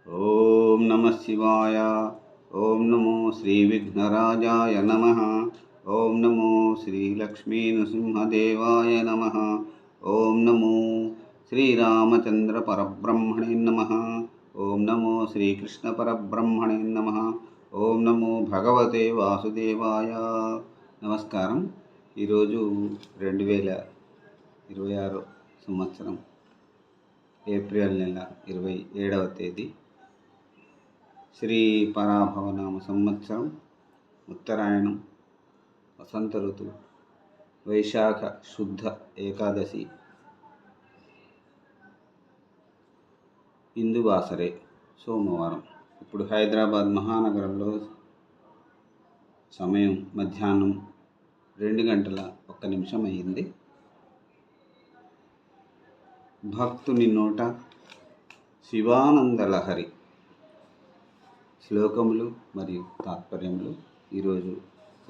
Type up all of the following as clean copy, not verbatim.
ఓం నమ శివాయ. ఓం నమో శ్రీ విఘ్నరాజాయ నమ. ఓం నమో శ్రీ లక్ష్మీ నృసింహదేవాయ నమ. ఓం నమో శ్రీరామచంద్ర పరబ్రహ్మణే నమ. ఓం నమో శ్రీకృష్ణ పరబ్రహ్మణే నమ. ఓం నమో భగవతే వాసుదేవాయ. నమస్కారం. ఈరోజు 2026 సంవత్సరం ఏప్రిల్ నెల 27వ తేదీ, శ్రీ పరాభవనామ సంవత్సరం, ఉత్తరాయణం, వసంత ఋతువు, వైశాఖ శుద్ధ ఏకాదశి, ఇందువాసరే, సోమవారం. ఇప్పుడు హైదరాబాద్ మహానగరంలో సమయం మధ్యాహ్నం 2:01 అయింది. భక్తుని నోట శివానందలహరి శ్లోకములు మరియు తాత్పర్యములు. ఈరోజు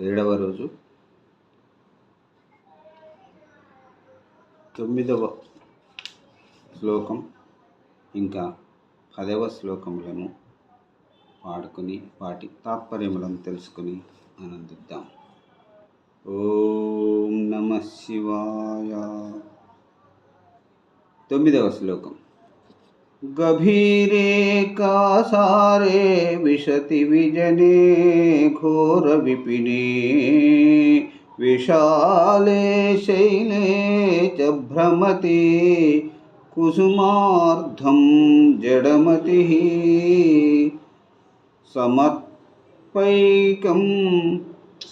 7వ రోజు. 9వ శ్లోకం ఇంకా 10వ శ్లోకములను పాడుకొని వాటి తాత్పర్యములను తెలుసుకుని ఆనందిద్దాం. ఓం నమః శివాయ. 9వ శ్లోకం. గభీరే కాసారే విశతి విజనే ఘోర విపినే విశాలే శైలే చ భ్రమతే కుసుమార్ధం జడమతిః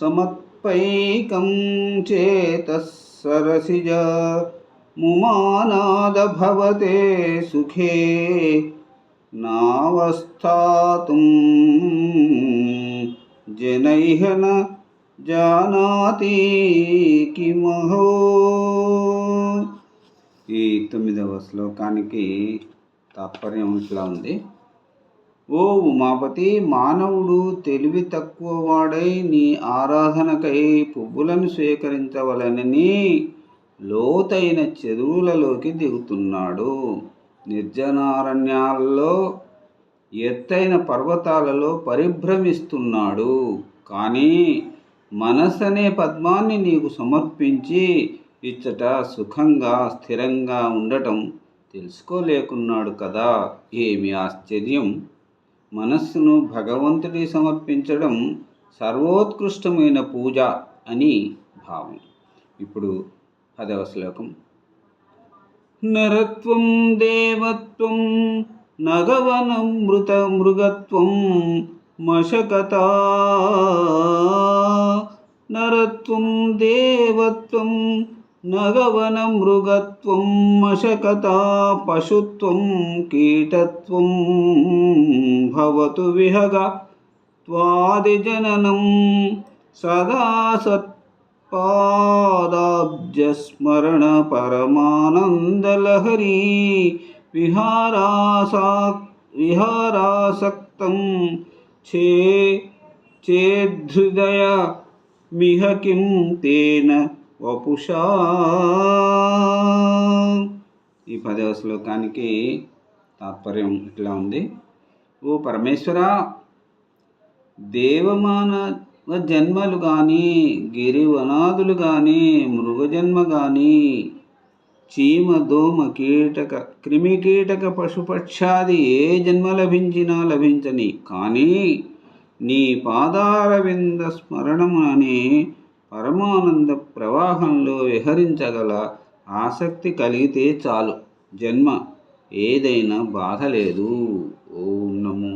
సమత్పైకం చేతః సరసిజ ముమానాద భవతే సుఖే నావస్థాతుం జనైః న జానాతి కిమహో. ఈ 9వ శ్లోకానికి తాత్పర్యం ఇట్లా ఉంది. ఓ ఉమాపతి, మానవుడు తెలివి తక్కువ వాడై నీ ఆరాధనకై పువ్వులను స్వీకరించవలనని లోతైన చెరువులలోకి దిగుతున్నాడు. నిర్జనారణ్యాలలో, ఎత్తైన పర్వతాలలో పరిభ్రమిస్తున్నాడు. కానీ మనస్సనే పద్మాన్ని నీకు సమర్పించి ఇచ్చట సుఖంగా స్థిరంగా ఉండటం తెలుసుకోలేకున్నాడు కదా. ఏమి ఆశ్చర్యం! మనస్సును భగవంతుడికి సమర్పించడం సర్వోత్కృష్టమైన పూజ అని భావం. ఇప్పుడు 10వ శ్లోకం. నరత్వం దేవత్వం నగవనం మృగత్వం మశకత. నరత్వం దేవత్వం నగవన మృగత్వం మశకత పశుత్వం కీటత్వం భవతు విహగ త్వాదిజననం సదా సత్పాదాబ్జస్మరణ పరమానందలహరీ విహారాసక్తం చేద్ధృదయ మిహ కిం తేన వపుషా. ఈ 10వ శ్లోకానికి తాత్పర్యం ఇట్లా ఉంది. ఓ పరమేశ్వర, దేవమానవ జన్మలు కానీ, గిరివనాదులు కానీ, మృగజన్మ కానీ, చీమ దోమ కీటక క్రిమికీటక పశుపక్షాది ఏ జన్మ లభించినా లభించని, కానీ నీ పాదారవింద స్మరణమనే పరమానంద ప్రవాహంలో విహరించగల ఆసక్తి కలిగితే చాలు. జన్మ ఏదైనా బాధ లేదు. ఓం నమో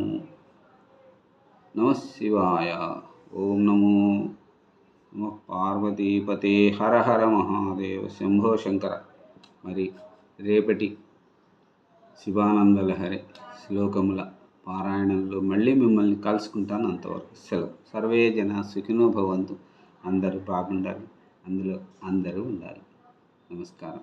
నమః శివాయ. ఓం నమో నమః పార్వతీపతే. హర హర మహాదేవ శంభో శంకర. మరి రేపటి శివానందలహరి శ్లోకముల పారాయణంలో మళ్ళీ మిమ్మల్ని కలుసుకుంటాను. అంతవరకు సెలవు. సర్వే జన సుఖినో భవంతు. అందరూ బాగుండాలి, అందులో అందరూ ఉండాలి. నమస్కారం.